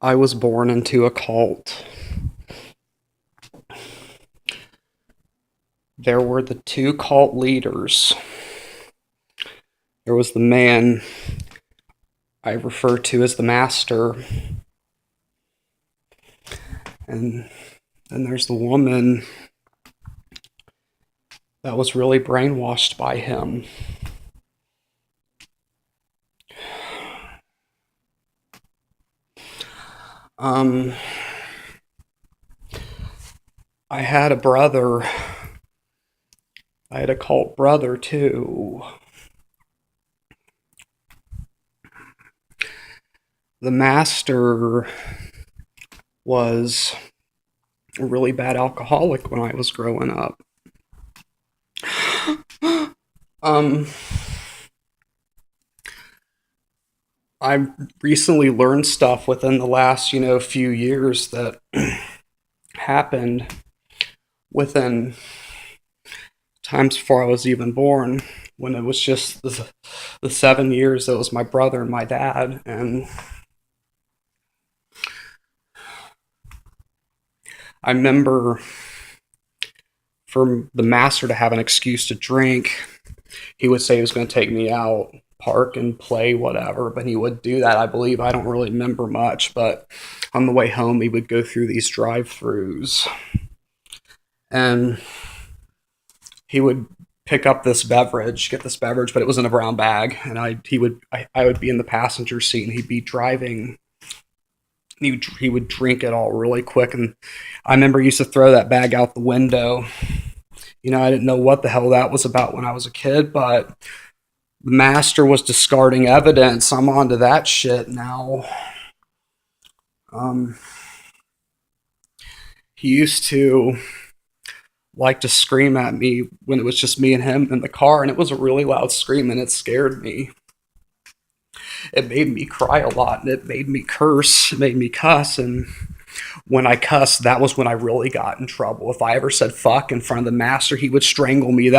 I was born into a cult. There were the two cult leaders. There was the man I refer to as the master, and then there's the woman that was really brainwashed by him. Um, I had a brother. I had a cult brother too. The master was a really bad alcoholic when I was growing up. Um, I recently learned stuff within the last, few years that happened within times before I was even born, when it was just the 7 years that was my brother and my dad. And I remember for the master to have an excuse to drink, he would say he was going to take me out, park and play, whatever. But he would do that, I believe. I don't really remember much, but on the way home, he would go through these drive-throughs, and he would pick up this beverage, get this beverage, but it was in a brown bag, and I would be in the passenger seat, and he'd be driving. He would drink it all really quick, and I remember he used to throw that bag out the window. I didn't know what the hell that was about when I was a kid, but the master was discarding evidence. I'm onto that shit now. Um, he used to like to scream at me when it was just me and him in the car, and it was a really loud scream, and it scared me. It made me cry a lot, and it made me curse, it made me cuss, and when I cussed, that was when I really got in trouble. If I ever said fuck in front of the master, he would strangle me.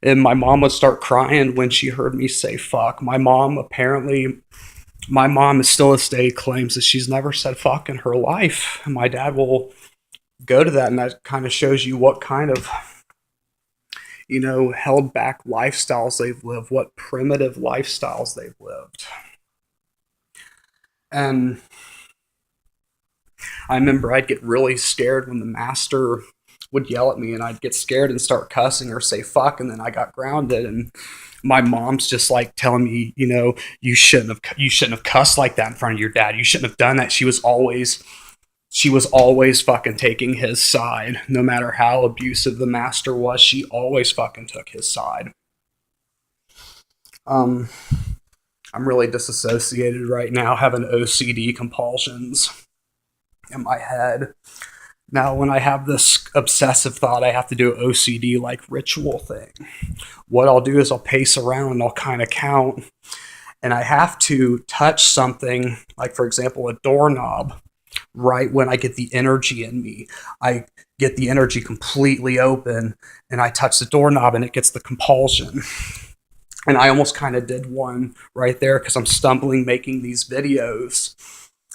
And my mom would start crying when she heard me say fuck. My mom is still this day claims that she's never said fuck in her life. And my dad will go to that, and that kind of shows you what kind of, held back lifestyles they've lived, what primitive lifestyles they've lived. And I remember I'd get really scared when the master would yell at me, and I'd get scared and start cussing or say fuck, and then I got grounded. And my mom's just like telling me, you shouldn't have cussed like that in front of your dad. You shouldn't have done that. She was always fucking taking his side. No matter how abusive the master was, she always fucking took his side. Um, I'm really disassociated right now, having OCD compulsions in my head. Now, when I have this obsessive thought, I have to do an OCD like ritual thing. What I'll do is I'll pace around and I'll kind of count, and I have to touch something, like for example, a doorknob, right when I get the energy in me. I get the energy completely open, and I touch the doorknob, and it gets the compulsion. And I almost kind of did one right there because I'm stumbling making these videos.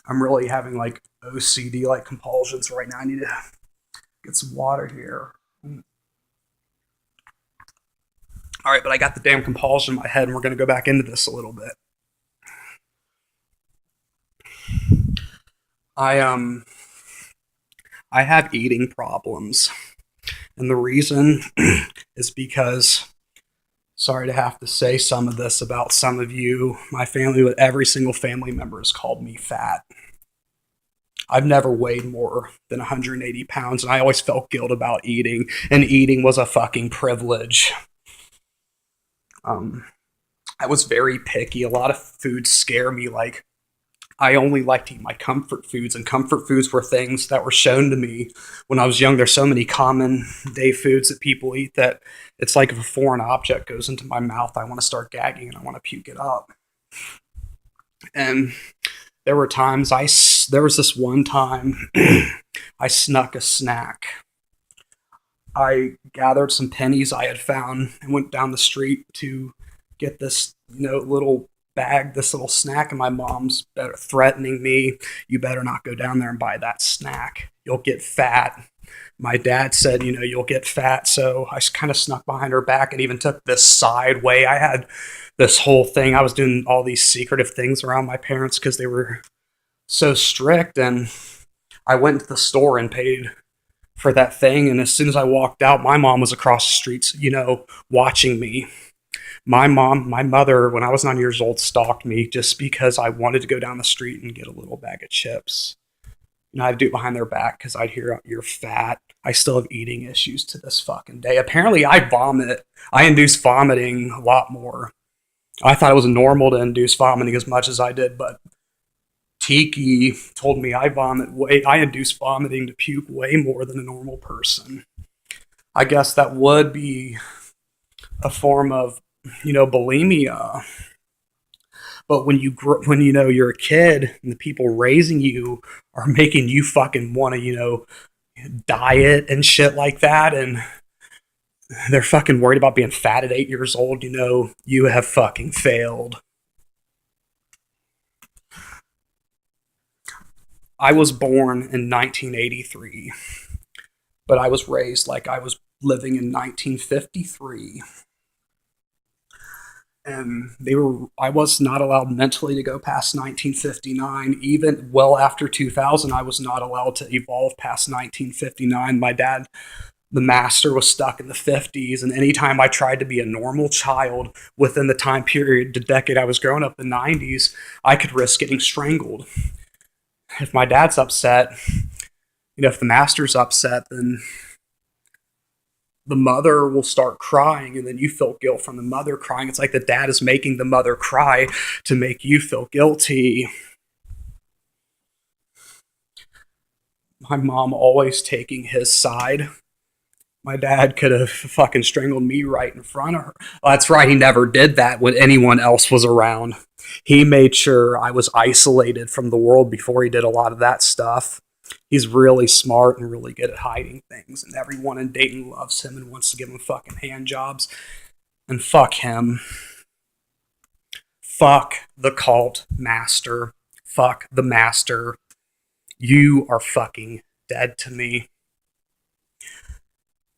I'm really having like OCD like compulsions right now. I need to get some water here. All right, but I got the damn compulsion in my head, and we're going to go back into this a little bit. I I have eating problems, and the reason is because, sorry to have to say some of this about some of you, my family, but every single family member has called me fat. I've never weighed more than 180 pounds, and I always felt guilt about eating, and eating was a fucking privilege. Um, I was very picky. A lot of foods scare me. Like, I only like to eat my comfort foods, and comfort foods were things that were shown to me when I was young. There's so many common day foods that people eat that it's like if a foreign object goes into my mouth, I want to start gagging and I want to puke it up. And there were times there was this one time I snuck a snack. I gathered some pennies I had found and went down the street to get this, little bag, this little snack, and my mom's threatening me, you better not go down there and buy that snack. You'll get fat. My dad said, you'll get fat. So I kind of snuck behind her back and even took this side way. I had this whole thing. I was doing all these secretive things around my parents because they were so strict. And I went to the store and paid for that thing. And as soon as I walked out, my mom was across the streets, watching me. My mother, when I was 9 years old, stalked me just because I wanted to go down the street and get a little bag of chips. I'd do it behind their back because I'd hear you're fat. I still have eating issues to this fucking day. Apparently, I vomit. I induce vomiting a lot more. I thought it was normal to induce vomiting as much as I did, but Tiki told me I induce vomiting to puke way more than a normal person. I guess that would be a form of, bulimia. But when you're a kid and the people raising you are making you fucking want to, diet and shit like that, and they're fucking worried about being fat at 8 years old, you have fucking failed. I was born in 1983, but I was raised like I was living in 1953. And I was not allowed mentally to go past 1959. Even well after 2000, I was not allowed to evolve past 1959. My dad, the master, was stuck in the 50s, and anytime I tried to be a normal child within the time period, the decade I was growing up, the 90s, I could risk getting strangled. If my dad's upset, if the master's upset, then the mother will start crying, and then you feel guilt from the mother crying. It's like the dad is making the mother cry to make you feel guilty. My mom always taking his side. My dad could have fucking strangled me right in front of her. Well, that's right, he never did that when anyone else was around. He made sure I was isolated from the world before he did a lot of that stuff. He's really smart and really good at hiding things, and everyone in Dayton loves him and wants to give him fucking hand jobs. And fuck him. Fuck the cult master. Fuck the master. You are fucking dead to me.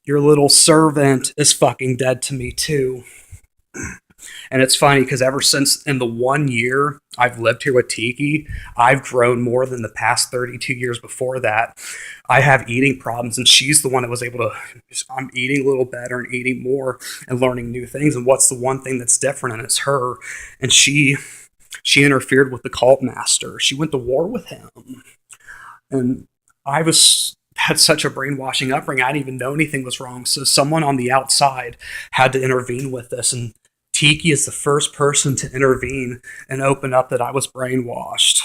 Your little servant is fucking dead to me too. And it's funny because ever since in the 1 year I've lived here with Tiki, I've grown more than the past 32 years before that. I have eating problems, and she's the one that was able to. I'm eating a little better and eating more and learning new things. And what's the one thing that's different? And it's her. And she interfered with the cult master. She went to war with him. And I had such a brainwashing upbringing, I didn't even know anything was wrong. So someone on the outside had to intervene with this, and Tiki is the first person to intervene and open up that I was brainwashed.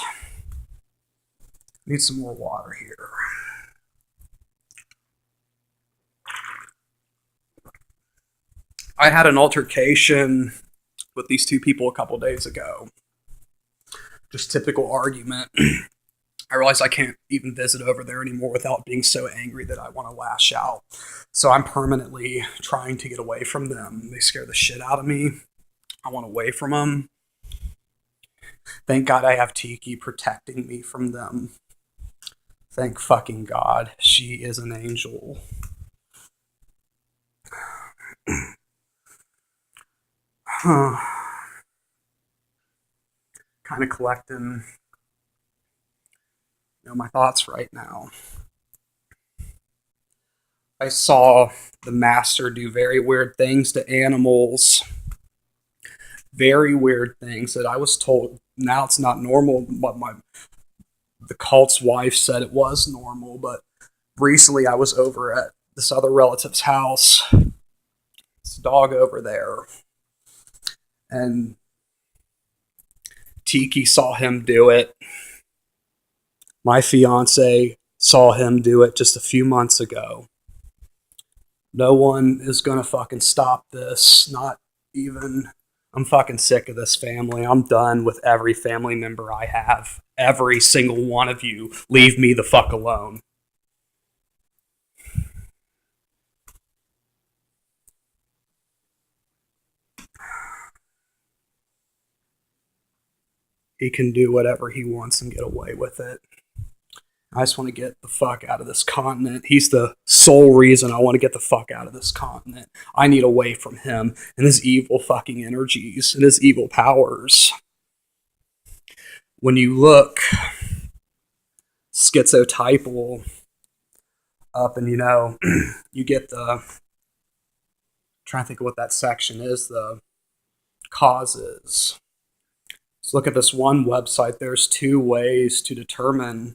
Need some more water here. I had an altercation with these two people a couple days ago. Just typical argument. I realize I can't even visit over there anymore without being so angry that I want to lash out. So I'm permanently trying to get away from them. They scare the shit out of me. I want away from them. Thank God I have Tiki protecting me from them. Thank fucking God. She is an angel. Kind of collecting my thoughts right now. I saw the master do very weird things to animals. Very weird things that I was told now it's not normal, but the cult's wife said it was normal. But recently I was over at this other relative's house. This dog over there. And Tiki saw him do it. My fiance saw him do it just a few months ago. No one is gonna fucking stop this. Not even. I'm fucking sick of this family. I'm done with every family member I have. Every single one of you, leave me the fuck alone. he can do whatever he wants and get away with it. I just want to get the fuck out of this continent. He's the sole reason I want to get the fuck out of this continent. I need away from him and his evil fucking energies and his evil powers. When you look schizotypal up and you get the, trying to think of what that section is, the causes. So look at this one website. There's 2 ways to determine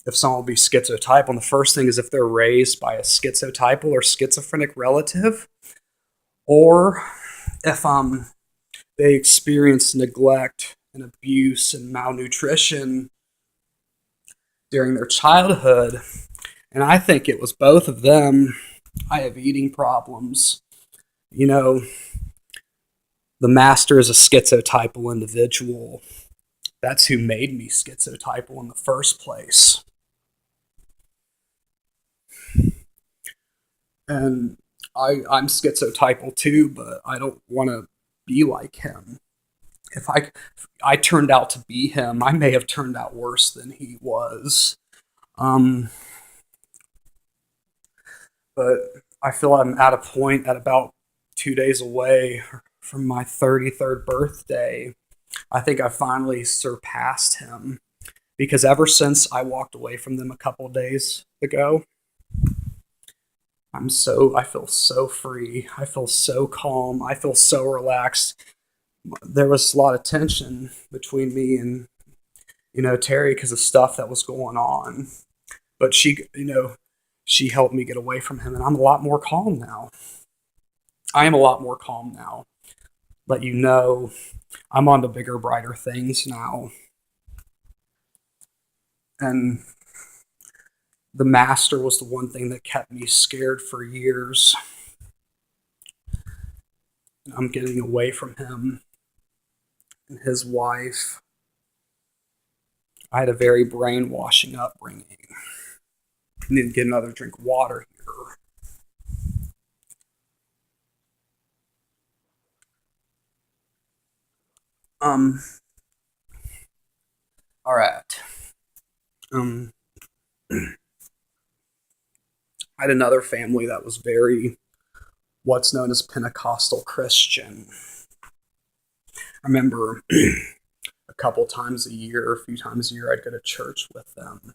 if someone will be schizotypal. And the first thing is if they're raised by a schizotypal or schizophrenic relative, or if they experience neglect and abuse and malnutrition during their childhood. And I think it was both of them. I have eating problems. The master is a schizotypal individual. That's who made me schizotypal in the first place. And I'm schizotypal too, but I don't want to be like him. If I turned out to be him, I may have turned out worse than he was. But I feel I'm at a point at about 2 days away from my 33rd birthday. I think I finally surpassed him, because ever since I walked away from them a couple of days ago, I feel so free. I feel so calm. I feel so relaxed. There was a lot of tension between me and, Terry because of stuff that was going on. But she helped me get away from him, and I'm a lot more calm now. I am a lot more calm now. Let you know, I'm on to bigger, brighter things now. And the master was the one thing that kept me scared for years. I'm getting away from him and his wife. I had a very brainwashing upbringing. I need to get another drink of water here. All right. I had another family that was very what's known as Pentecostal Christian. I remember a couple times a year, a few times a year, I'd go to church with them.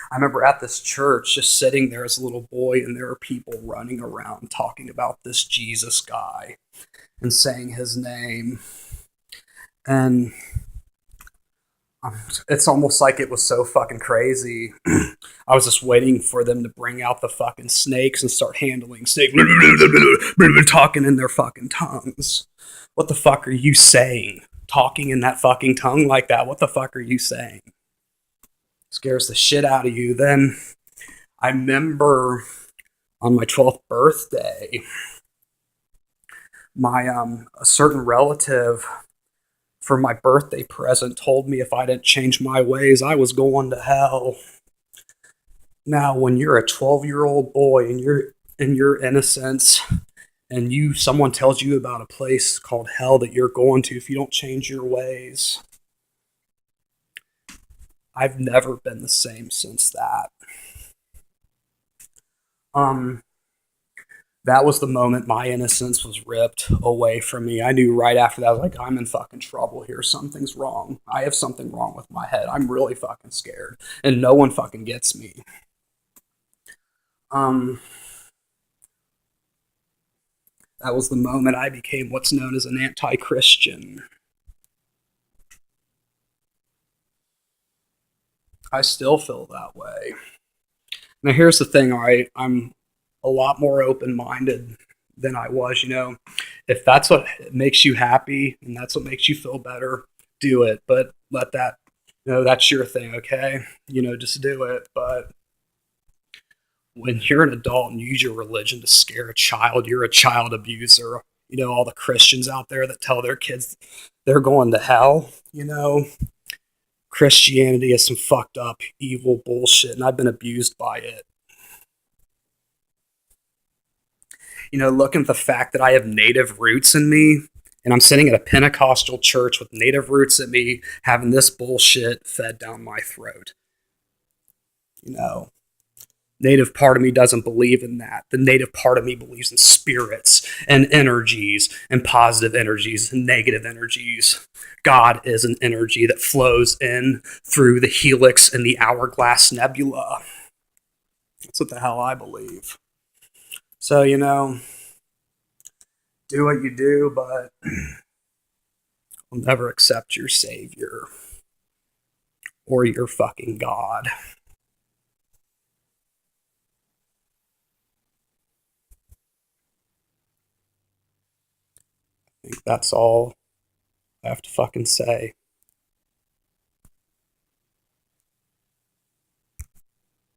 I remember at this church just sitting there as a little boy, and there were people running around talking about this Jesus guy and saying his name. And it's almost like it was so fucking crazy. I was just waiting for them to bring out the fucking snakes and start handling snakes, talking in their fucking tongues. What the fuck are you saying? Talking in that fucking tongue like that? What the fuck are you saying? Scares the shit out of you. Then I remember on my 12th birthday, my a certain relative for my birthday present told me if I didn't change my ways, I was going to hell. Now, when you're a 12-year-old boy and you're in your innocence, and someone tells you about a place called hell that you're going to if you don't change your ways, I've never been the same since that. That was the moment my innocence was ripped away from me. I knew right after that, I was like, I'm in fucking trouble here. Something's wrong. I have something wrong with my head. I'm really fucking scared. And no one fucking gets me. That was the moment I became what's known as an anti-Christian. I still feel that way. Now here's the thing, all right? I'm a lot more open-minded than I was, If that's what makes you happy and that's what makes you feel better, do it. But let that, that's your thing, okay? Just do it. But when you're an adult and use your religion to scare a child, you're a child abuser. All the Christians out there that tell their kids they're going to hell, Christianity is some fucked up, evil bullshit, and I've been abused by it. Looking at the fact that I have native roots in me And I'm sitting at a Pentecostal church with native roots in me, having this bullshit fed down my throat. You know, native part of me doesn't believe in that. The native part of me believes in spirits and energies and positive energies and negative energies. God is an energy that flows in through the helix and the hourglass nebula. That's what the hell I believe. So, do what you do, but I'll never accept your savior or your fucking God. I think that's all I have to fucking say.